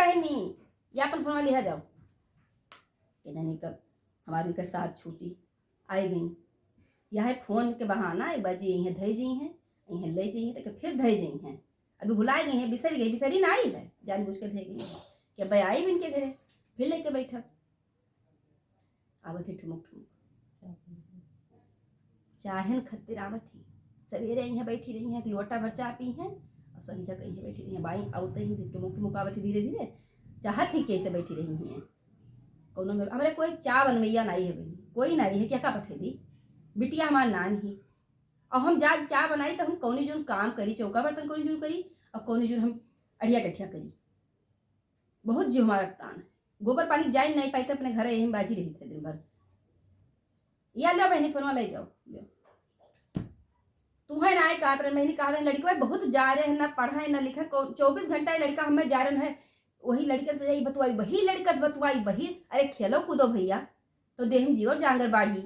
बहनी या अपन फोन लिया जाओ के जानी कब हमारी के साथ छूटी आई गई यहाँ फोन के बहाना एक बाजी यहीं धई जी हैं यहीं ले जी हैं तो फिर धई जी हैं अभी भुला गई हैं बिसरी ना आई है जानबूझ के धई गई है कि भाई आई भी इनके घरे फिर लेके बैठा आवत ही ठुमुक चाहन खत्तिर आवत ही सवेरे यहाँ बैठी रही हैं लोटा भर चाह पी हैं और संजा कहीं बैठी रही हैं बाई आवते ही ठुमुक आवत ही धीरे धीरे चाहत ही कैसे बैठी रही हैं कोनो में हमारे कोई चाह बनवैया नहीं है बहनी कोई नहीं है क्या का पठे दी बिटिया हमार नान ही और हम जा चाह बनाई तो हम कौनी जून काम करी चौका बर्तन कौनी जून करी और कौनी जून हम अड़िया टठिया करी बहुत जी हमारा तान है गोबर पानी जा नहीं पाई थे अपने घर यहीं बाजी रही थे दिन भर या लो बहनी फोन ले जाओ तुम्हें ना कहा मैंने कहा लड़का बहुत जा रहे हैं ना पढ़ा है ना लिखा 24 घंटा लड़का हमें जा रहे हैं वही लड़के से यही बतवाई वही लड़का से बतवाई वही अरे खेलो कूदो भैया तो देह जी और जांगर बाढ़ी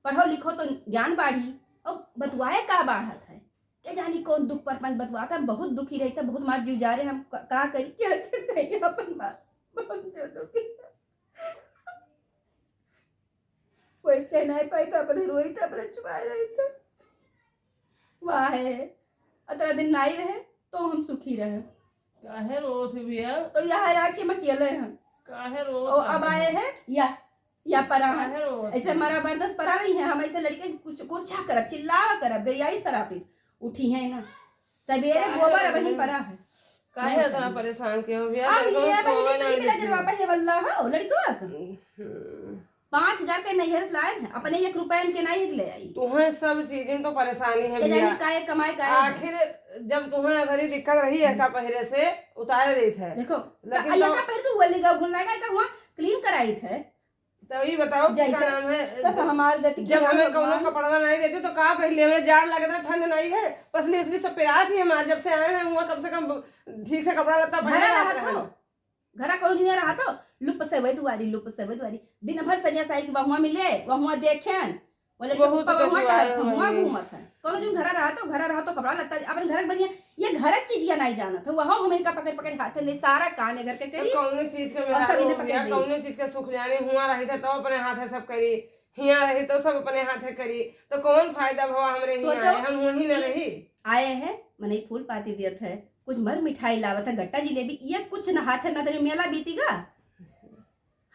पढ़ो लिखो तो ज्ञान बाढ़ी और बतवाए का बाढ़त है क्या जानी कौन दुख पर मन बतवाता बहुत दुखी रहता बहुत मार जीव जा रहे हम क्या करी कैसे कही अपन बात वैसे नहीं पाई तो अपने रोई था अपने छुपाए रहे थे वाह है अतरा दिन नहीं रहे तो हम सुखी रहे काहे रोज भैया तो यहाँ रह के हम अकेले हैं काहे रोज और अब आए हैं या परा है ऐसे हमारा बर्दाश्त परा रही है हम ऐसे लड़के कुछ कुर्छा करब चिल्लावा करब गरियाई शराबी उठी है ना सवेरे गोबर वहीं परा है काहे इतना परेशान के हो भैया अब ये बहनी नहीं मिला जरवा पहले वल्ला हो लड़का 5,000 के नैहर लाए हैं अपने 1 रुपया के नहीं ले आई तुम्हें सब चीजें तो परेशानी है के जानी काहे कमाई काहे आखिर जब तुम्हें घरी दिक्कत रही है का पहले से उतार दी थे देखो अया का पहले तू वाली गा घुल लगा का हुआ क्लीन कराई थे तो ये बताओ क्या नाम है तो हमार गति जब हमें कौनो कपड़ा नहीं देते तो कहा पहले हमें जाड़ लगे था ठंड नहीं है पसली उसली सब पिरा थी हमारे जब से आए हैं हुआ कम से कम ठीक से कपड़ा लत्ता पहना घरा करो जिने रहा तो लुप से वही दुआरी दिन भर सरिया साई की वहुआ मिले वहुआ देखें बोले तो वहुआ टहल वहुआ घूमत है कोनो दिन घरा रहा तो कपड़ा लत्ता अपन घर बढ़िया ये घर की चीज नहीं जानत है वह हम इनका पकड़ हाथ ले सारा काम है घर के करी कौनो चीज के कौनो चीज के सुख जाने हुआ रही था तो अपने हाथ सब करी हिया रही तो सब अपने हाथ करी तो कौन फायदा भवा हमरे हिया हम वही न रही आए हैं मने फूल पाती दियत है कुछ मर मिठाई लावत है गट्टा जिलेबी ये कुछ न हाथ है न तेरे मेला बीतीगा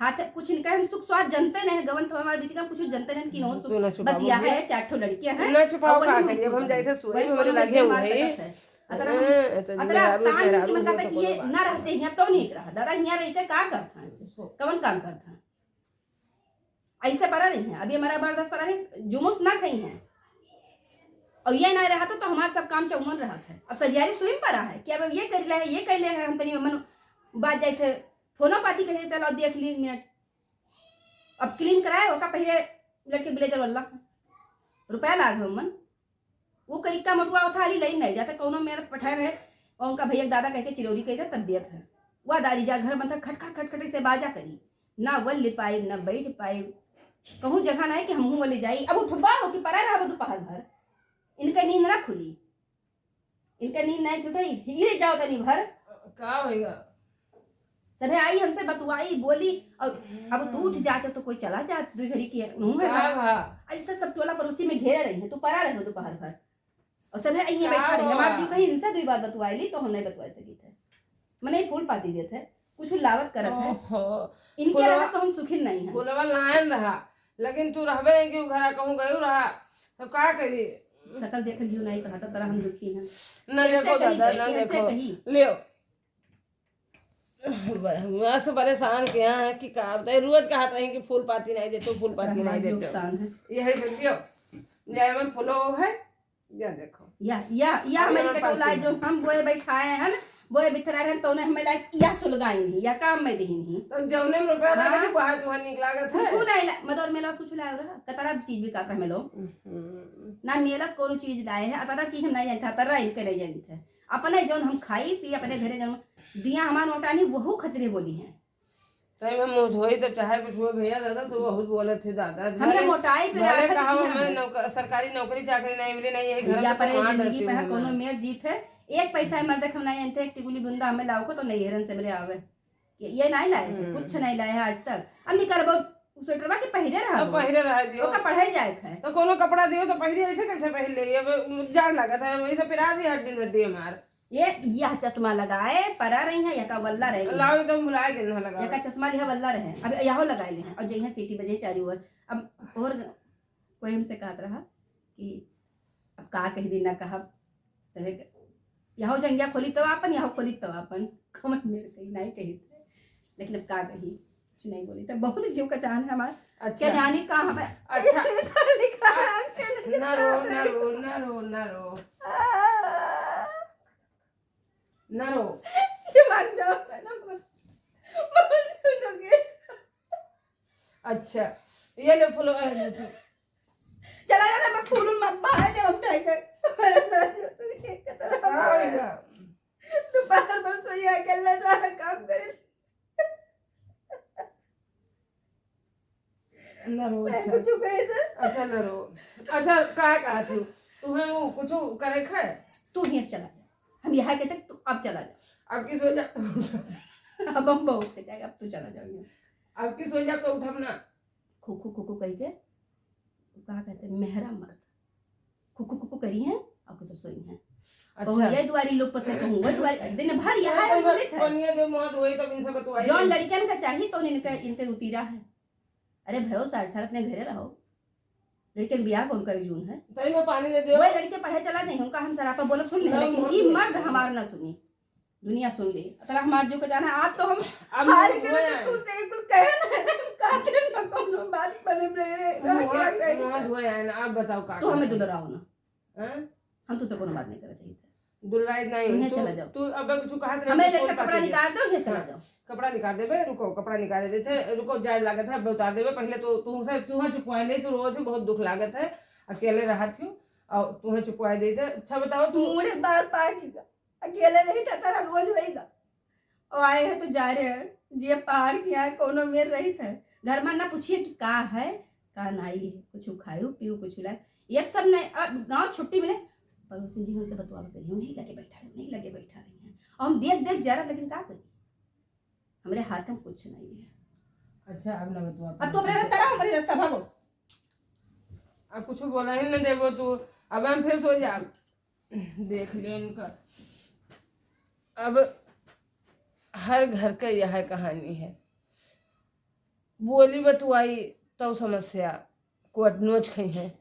हाथ कुछ इनका हम सुख स्वाद जनते नहीं गवन तो हमारे बीतीगा कुछ जनते नहीं कि नो सुख बस यह है 4 ठो लड़कियां हैं ना छुपाओ का करिए हम जैसे सोए हमारे लगे हुए हैं अतरा तान की मन कहता कि ये ना रहते हैं तो नहीं रहा दादा यहां रह के का करता है कौन काम करता है ऐसे परा नहीं है अभी हमारा बर्दाश्त परा नहीं जुमूस ना खाई है और ये ना रहा तो हमारा सब काम चौमन रहा है अब सजियारी स्वयं परा है कि अब ये कर ले है ये कर ले है हम तनी मन बात जाए थे फोनो पाती कहे तला देख ली मिनट अब क्लीन कराए होका पहले लड़के ब्लेजर वाला रुपया लाग मन वो करिका मटुआ उठाली लाइन नहीं जाता कौनो मेरा पठाए रहे और उनका भैया दादा कहके चिरौरी कहते तब दिया था वह दारी जा घर बनता खटखट खटखट से बाजा करी ना वल ले पाई ना बैठ पाई कहूँ जगह ना है कि हम वाले जाई अब उठबा हो कि परा रहा दोपहर भर इनका नींद ना खुली इनका नींद नहीं खुलता हीरे जाओ तनी भर का होगा सभे आई हमसे बतुआई बोली और अब तू उठ जाते तो कोई चला जात दो घड़ी की ऐसा सब टोला पड़ोसी में घेरे रही है तू परा रहे दोपहर भर और सभे यहीं बैठा रहे हमार जी कहीं इनसे 2 बार बतुआई ली तो हम नहीं बतवा सकी थे मने फूल पाती दिए थे कुछ लावत करत है इनके रहा तो हम सुखी नहीं है फूलवा लायन रहा लेकिन तू रहबे नहीं कि घर कहूं गयो रहा तो का करी सकल देखल जीव नहीं कहता तरह हम दुखी हैं न देखो दादा न देखो लियो बस परेशान क्या है कि का बताए रोज कहता है कि फूल पाती नहीं देते फूल पाती नहीं देते यही लियो जय में फूलो है या देखो या हमारी कटोला जो हम बोए बैठाए हैं बोए बिथरा रहे तो हमें लाइक या सुलगाई नहीं या काम में दी नहीं तो जौने में रुपया लगा तो बाहर वहां निकला गया था कुछ नहीं मदर मेलास कुछ लाए रहा कतरा चीज भी काट रहा में लो ना मेलास कोनो चीज लाए है अतरा चीज हम नहीं जानते अतरा इनके नहीं जानते अपने जौन हम खाई पी अपने घरे जौन दिया हमार नोटानी वहू खतरे बोली है टाइम हम मुंह धोई तो चाहे कुछ हो भैया दादा तो बहुत बोले थे दादा हमने मोटाई पे मैंने कहा मैं सरकारी नौकरी चाकरी नहीं मिली नहीं यही घर या पर जिंदगी पे कोनो मेर जीत है एक पैसा मर देख हम नहीं जानते एक टिकुली बुंदा हमें लाओ को तो नहीं हेरन से मेरे आवे कि ये नहीं लाए हैं, कुछ नहीं लाए हैं आज तक। अब नहीं करबो स्वेटरवा के पहिरे रहा अब पहिरे रह दियो ओका पढ़ाई जाए है तो कोनो कपड़ा दियो तो पहिरे ऐसे कैसे पहन ले। अब जाड़ लगत है वैसे पिरा दी हर दिन हड्डी मार। ये यह चश्मा लगाए परा रही है, यह का वल्ला रहे लाओ तो भुलाए के ना लगा। यह का चश्मा लिया वल्ला रहे। अब यहो लगाए ले हैं और जइहा सीटी बजे चारू ओर। अब और कोई हमसे कहत रहा कि अब का कह दिन ना कहा सवे यहो जंगिया खोली तो अपन यहो खोली तो अपन कमन मेरे कही नहीं कही थे, लेकिन अब का कही कुछ नहीं बोली। तो बहुत जीव का चाहन है हमारा। अच्छा। क्या जानी का हमें अच्छा ना रो ना रो ना रो ना रो ना रो। मान जाओ ना अच्छा ये ले फूलो चला जाना मैं फूल मत बाहर जब हम टाइगर दोपहर भर सोई अकेला सारा काम करे ना रो। मैं कुछ कहे थे अच्छा ना रो। अच्छा का कहती हूँ तुम्हें वो कुछ करे खाए तू ही चला जा, हम यहाँ कहते तू अब चला जा। अब की सो जा अब हम बहुत से जाएगा, अब तू चला जाओगे। अब की सो जा तो उठम ना खुकू खुकू कही के कहा कहते मेहरा मर्द खुकू खुकू करी है और तो सोई है। अच्छा ये दुआरी लोग पसे कहूं वो दुआरी दिन भर यहाँ है बोले थे पनिया दे मौत वही तब इनसे बतवाई जौन लड़कियन का चाहिए तो इनके उतीरा है। अरे भयो 60 साल अपने घरे रहो, लेकिन ब्याह कौन करे जून है तई में पानी दे दे। वही लड़के पढ़े चला नहीं उनका हम सरापा बोलब सुन ले, लेकिन ये मर्द हमारा ना सुनी दुनिया सुन ली। अतला हमार जो को जाना आप तो हम हार के तो खुद से बिल्कुल कहे ना काटे ना कोनो बात बने रे मौत हुए है ना। आप बताओ का तो हमें दुलराओ ना, हैं हम तुझसे कोनो बात नहीं करना चाहिए। दुलराई नहीं चला जाओ तू अब कुछ कहत हमें लड़का कपड़ा निकाल दो, ये चला जाओ। कपड़ा निकाल देबे रुको कपड़ा निकाल देते रुको जाड़ लागत है उतार देबे। पहले तो तू चुपवाए नहीं तो रोज बहुत दुख लागत है अकेले रहा थी और तू चुपवाए दे दे। अच्छा बताओ तू मुड़े बार पाएगा अकेले नहीं था तारा रोज होएगा और आए हैं तो जा रहे हैं जे पहाड़ की है कोनो मेर रही था घर में ना पूछिए कि का है का नहीं है, कुछ खायो पियो कुछ लाए एक सब नहीं। अब गांव छुट्टी मिले पड़ोसी जी हमसे बतवा करिए नहीं लगे बैठा रही हैं और हम देख देख जा रहे लेकिन का करिए हमारे हाथ में कुछ नहीं है। अच्छा अब ना बतवा अब तो अपने रास्ता रहो, मेरे रास्ता भागो। अब कुछ बोला ही ना देबो तू। अब हम फिर सो जा देख ले उनका। अब हर घर का यह कहानी है। बोली बतवाई तो समस्या को नोच खई है।